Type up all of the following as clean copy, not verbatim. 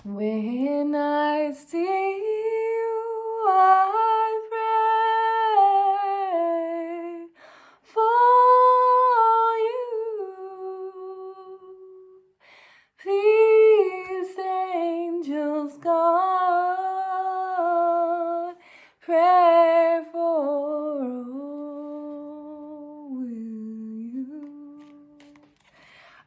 When I see you, I pray for you. Please, angels, God, pray for you.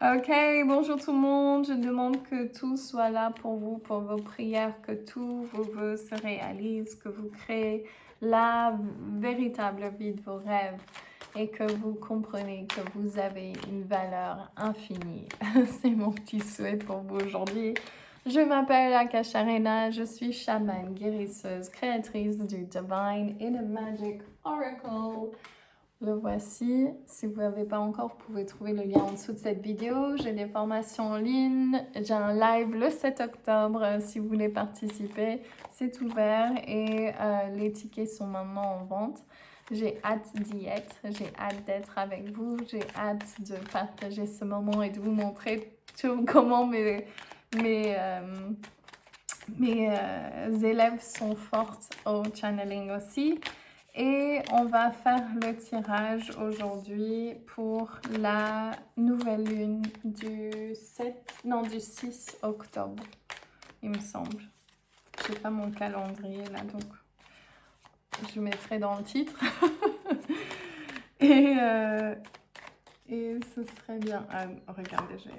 Ok, bonjour tout le monde. Je demande que tout soit là pour vous, pour vos prières, que tous vos vœux se réalisent, que vous créez la véritable vie de vos rêves et que vous comprenez que vous avez une valeur infinie. C'est mon petit souhait pour vous aujourd'hui. Je m'appelle Akasha Rena, je suis chamane, guérisseuse, créatrice du Divine Inner Magic Oracle. Le voici. Si vous n'avez pas encore, vous pouvez trouver le lien en dessous de cette vidéo. J'ai des formations en ligne. J'ai un live le 7 octobre. Si vous voulez participer, c'est ouvert et les tickets sont maintenant en vente. J'ai hâte d'y être. J'ai hâte d'être avec vous. J'ai hâte de partager ce moment et de vous montrer comment mes élèves sont fortes au channeling aussi. Et on va faire le tirage aujourd'hui pour la nouvelle lune du 6 octobre, il me semble. Je n'ai pas mon calendrier là, donc je mettrai dans le titre. et ce serait bien. Regardez, j'ai...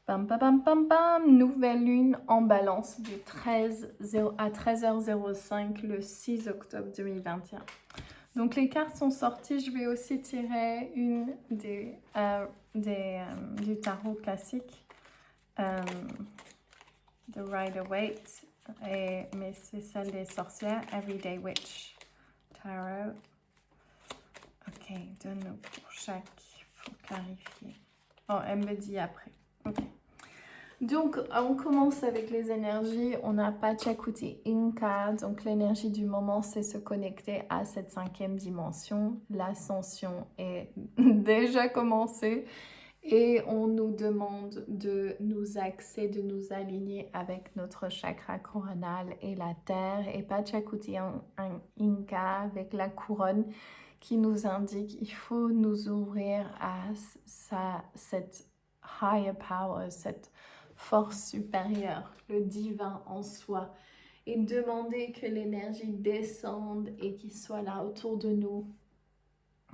Pam, pam, pam, pam, pam. Nouvelle lune en balance du 13h à 13h05 le 6 octobre 2021. Donc les cartes sont sorties. Je vais aussi tirer une du tarot classique, The Rider-Waite, mais c'est celle des sorcières, Everyday Witch Tarot. Ok, donne-nous pour chaque, il faut clarifier. Oh, elle me dit après. Ok. Donc, on commence avec les énergies. On a Pachacuti Inca. Donc, l'énergie du moment, c'est se connecter à cette 5e dimension. L'ascension est déjà commencée. Et on nous demande de nous axer, de nous aligner avec notre chakra coronal et la terre. Et Pachacuti Inca avec la couronne qui nous indique qu'il faut nous ouvrir à cette higher power, cette force supérieure, le divin en soi, et demander que l'énergie descende et qu'il soit là autour de nous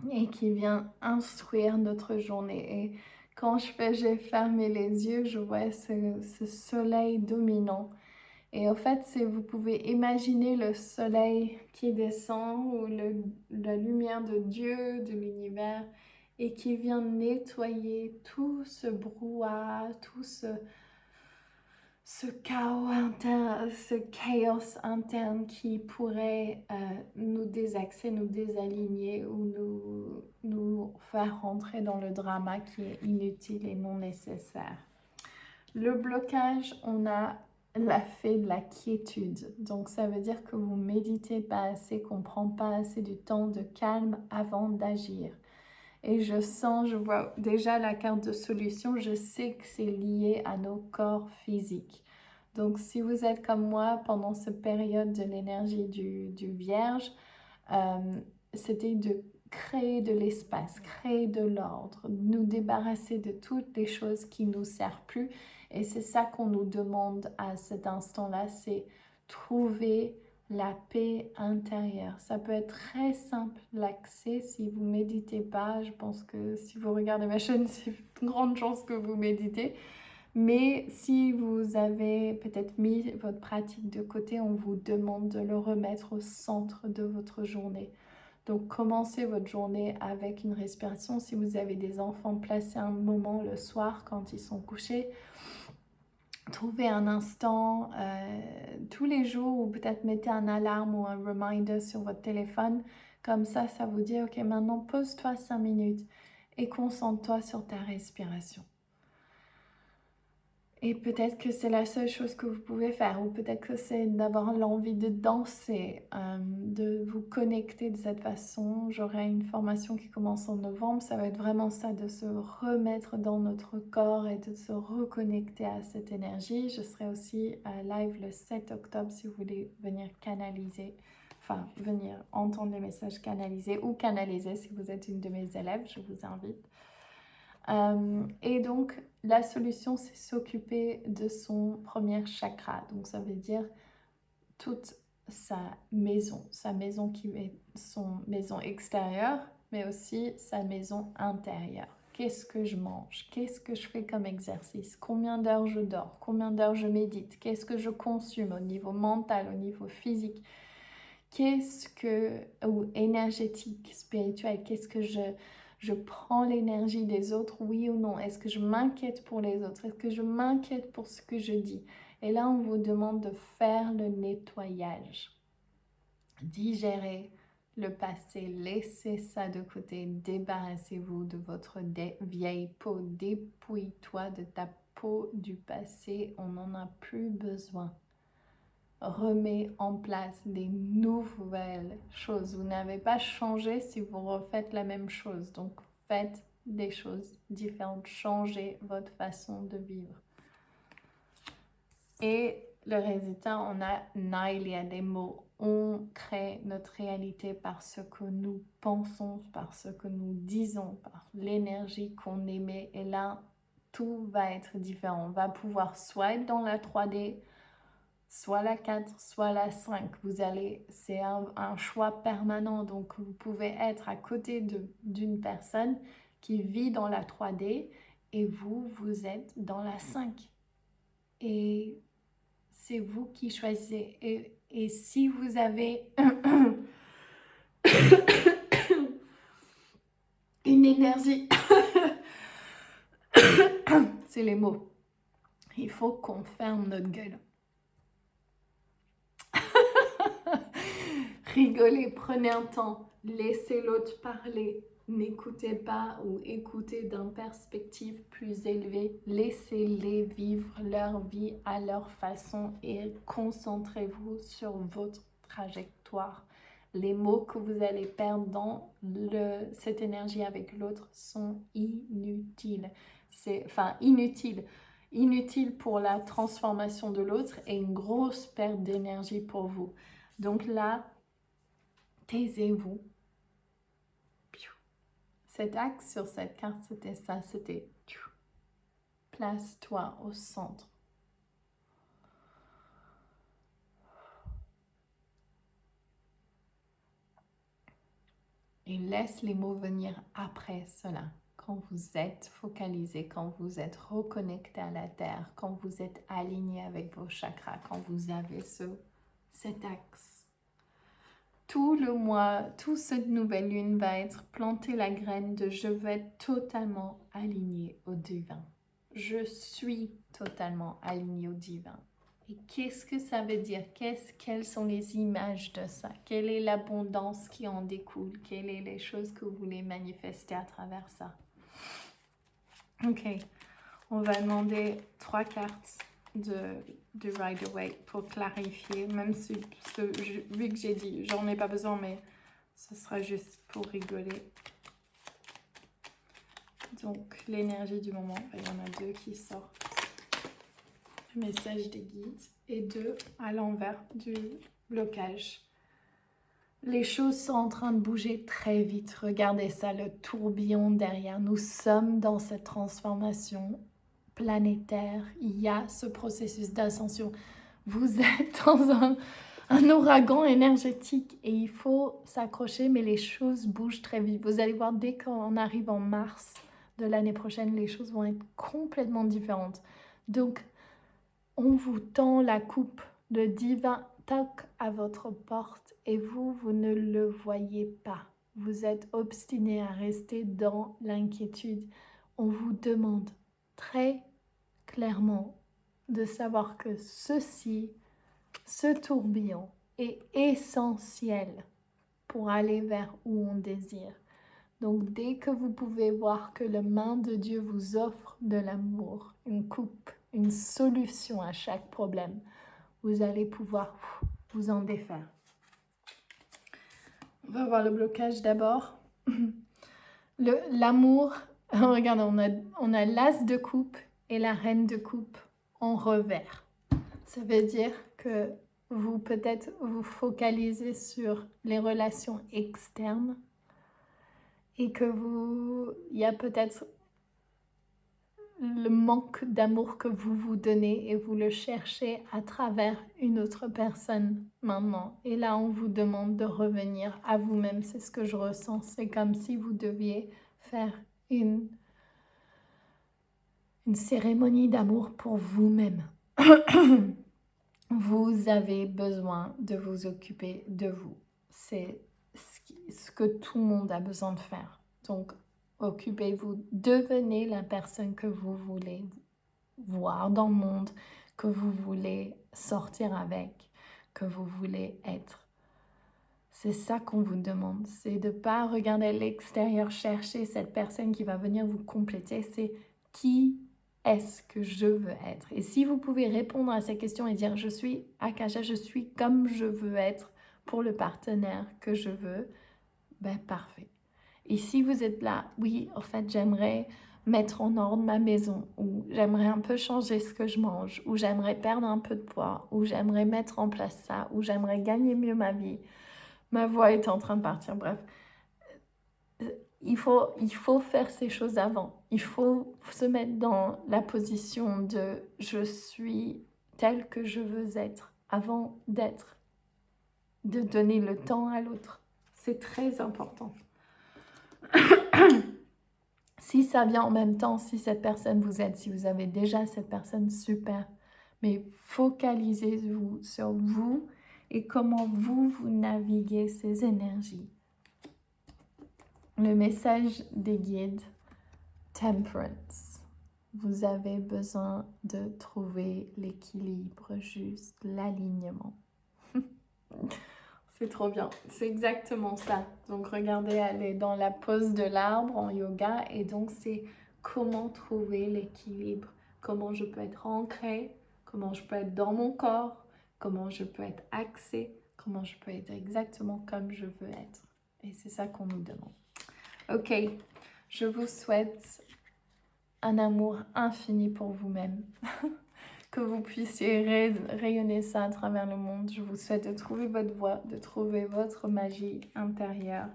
et qui vient instruire notre journée. Et quand j'ai fermé les yeux, je vois ce soleil dominant. Et en fait, vous pouvez imaginer le soleil qui descend ou la lumière de Dieu, de l'univers, et qui vient nettoyer tout ce brouhaha, tout ce chaos interne, ce chaos interne qui pourrait nous désaxer, nous désaligner ou nous faire rentrer dans le drama qui est inutile et non nécessaire. Le blocage, on a la fée de la quiétude. Donc ça veut dire que vous méditez pas assez, qu'on ne prend pas assez du temps de calme avant d'agir. Et je vois déjà la carte de solution, je sais que c'est lié à nos corps physiques. Donc si vous êtes comme moi pendant cette période de l'énergie du Vierge, c'était de créer de l'espace, créer de l'ordre, nous débarrasser de toutes les choses qui ne nous servent plus. Et c'est ça qu'on nous demande à cet instant-là, c'est trouver la paix intérieure. Ça peut être très simple l'accès si vous méditez pas. Je pense que si vous regardez ma chaîne, c'est une grande chance que vous méditez. Mais si vous avez peut-être mis votre pratique de côté, on vous demande de le remettre au centre de votre journée. Donc commencez votre journée avec une respiration. Si vous avez des enfants, placez un moment le soir quand ils sont couchés. Trouvez un instant tous les jours ou peut-être mettez un alarme ou un reminder sur votre téléphone. Comme ça, ça vous dit, ok, maintenant pose-toi 5 minutes et concentre-toi sur ta respiration. Et peut-être que c'est la seule chose que vous pouvez faire, ou peut-être que c'est d'avoir l'envie de danser, de vous connecter de cette façon. J'aurai une formation qui commence en novembre, ça va être vraiment ça, de se remettre dans notre corps et de se reconnecter à cette énergie. Je serai aussi live le 7 octobre si vous voulez venir canaliser, enfin venir entendre les messages canalisés ou canaliser si vous êtes une de mes élèves, je vous invite. Et donc, la solution, c'est s'occuper de son premier chakra. Donc, ça veut dire toute sa maison qui est son maison extérieure, mais aussi sa maison intérieure. Qu'est-ce que je mange? Qu'est-ce que je fais comme exercice? Combien d'heures je dors? Combien d'heures je médite? Qu'est-ce que je consomme au niveau mental, au niveau physique? Ou énergétique, spirituel, qu'est-ce que je prends l'énergie des autres, oui ou non? Est-ce que je m'inquiète pour les autres? Est-ce que je m'inquiète pour ce que je dis? Et là, on vous demande de faire le nettoyage. Digérez le passé, laissez ça de côté, débarrassez-vous de votre vieille peau, dépouille-toi de ta peau du passé, on n'en a plus besoin. Remets en place des nouvelles choses. Vous n'avez pas changé si vous refaites la même chose. Donc, faites des choses différentes. Changez votre façon de vivre. Et le résultat, on a Nailia, des mots. On crée notre réalité par ce que nous pensons, par ce que nous disons, par l'énergie qu'on émet. Et là, tout va être différent. On va pouvoir soit être dans la 3D, soit la 4, soit la 5. C'est un choix permanent. Donc, vous pouvez être à côté d'une personne qui vit dans la 3D et vous êtes dans la 5. Et c'est vous qui choisissez. Et si vous avez une énergie, c'est les mots. Il faut qu'on ferme notre gueule. Rigolez, prenez un temps, laissez l'autre parler, n'écoutez pas ou écoutez d'une perspective plus élevée, laissez-les vivre leur vie à leur façon et concentrez-vous sur votre trajectoire. Les mots que vous allez perdre dans cette énergie avec l'autre sont inutiles. Inutile pour la transformation de l'autre et une grosse perte d'énergie pour vous. Donc là, taisez-vous. Cet axe sur cette carte, c'était ça, c'était place-toi au centre. Et laisse les mots venir après cela. Quand vous êtes focalisé, quand vous êtes reconnecté à la terre, quand vous êtes aligné avec vos chakras, quand vous avez cet axe. Tout le mois, toute cette nouvelle lune va être planter la graine de je veux être totalement aligné au divin. Je suis totalement aligné au divin. Et qu'est-ce que ça veut dire? Quelles sont les images de ça? Quelle est l'abondance qui en découle? Quelles sont les choses que vous voulez manifester à travers ça? Ok, on va demander 3 cartes de Rider-Waite pour clarifier, même si vu que j'ai dit, j'en ai pas besoin, mais ce sera juste pour rigoler. Donc, l'énergie du moment, il y en a 2 qui sortent. Le message des guides et 2 à l'envers du blocage. Les choses sont en train de bouger très vite. Regardez ça, le tourbillon derrière. Nous sommes dans cette transformation planétaire. Il y a ce processus d'ascension. Vous êtes dans un ouragan énergétique et il faut s'accrocher, mais les choses bougent très vite. Vous allez voir, dès qu'on arrive en mars de l'année prochaine, les choses vont être complètement différentes. Donc, on vous tend la coupe. Le divin toque à votre porte et vous ne le voyez pas. Vous êtes obstiné à rester dans l'inquiétude. On vous demande très clairement de savoir que ce tourbillon est essentiel pour aller vers où on désire. Donc, dès que vous pouvez voir que la main de Dieu vous offre de l'amour, une coupe une solution à chaque problème. Vous allez pouvoir vous en défaire. On va voir le blocage d'abord. L'amour, regardez, on a l'as de coupe et la reine de coupe en revers. Ça veut dire que vous peut-être vous focalisez sur les relations externes et que il y a peut-être le manque d'amour que vous vous donnez et vous le cherchez à travers une autre personne maintenant. Et là, on vous demande de revenir à vous-même. C'est ce que je ressens. C'est comme si vous deviez faire une cérémonie d'amour pour vous-même. Vous avez besoin de vous occuper de vous. C'est ce que tout le monde a besoin de faire. Donc, occupez-vous, devenez la personne que vous voulez voir dans le monde, que vous voulez sortir avec, que vous voulez être. C'est ça qu'on vous demande. C'est de ne pas regarder à l'extérieur, chercher cette personne qui va venir vous compléter. C'est qui est-ce que je veux être? Et si vous pouvez répondre à ces questions et dire « Je suis Akasha, je suis comme je veux être pour le partenaire que je veux », ben parfait. Et si vous êtes là, oui, en fait, j'aimerais mettre en ordre ma maison, ou j'aimerais un peu changer ce que je mange, ou j'aimerais perdre un peu de poids, ou j'aimerais mettre en place ça, ou j'aimerais gagner mieux ma vie. Ma voix est en train de partir, bref. Il faut faire ces choses avant. Il faut se mettre dans la position de « je suis tel que je veux être » avant d'être, de donner le temps à l'autre. C'est très important. Si ça vient en même temps, si cette personne vous aide, si vous avez déjà cette personne, super. Mais focalisez-vous sur vous et comment vous naviguez ces énergies. Le message des guides, Temperance. Vous avez besoin de trouver l'équilibre juste, l'alignement. C'est trop bien, c'est exactement ça. Donc regardez, elle est dans la pose de l'arbre en yoga et donc c'est comment trouver l'équilibre, comment je peux être ancrée, comment je peux être dans mon corps, comment je peux être axée, comment je peux être exactement comme je veux être. Et c'est ça qu'on nous demande. Ok, je vous souhaite un amour infini pour vous-même. Que vous puissiez rayonner ça à travers le monde. Je vous souhaite de trouver votre voie, de trouver votre magie intérieure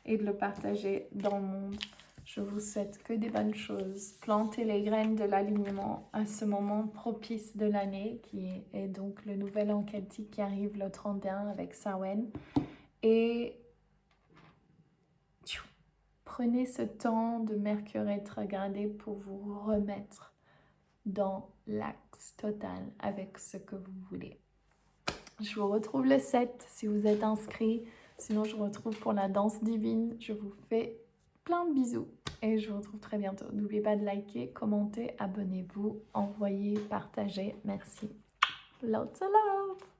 et de le partager dans le monde. Je vous souhaite que des bonnes choses. Plantez les graines de l'alignement à ce moment propice de l'année qui est donc le nouvel an celtique qui arrive le 31 avec Samhain. Et prenez ce temps de Mercure rétrogradé pour vous remettre dans l'axe total avec ce que vous voulez. Je vous retrouve le 7 si vous êtes inscrit. Sinon, je vous retrouve pour la danse divine. Je vous fais plein de bisous et je vous retrouve très bientôt. N'oubliez pas de liker, commenter, abonnez-vous, envoyer, partager. Merci. Lots of love!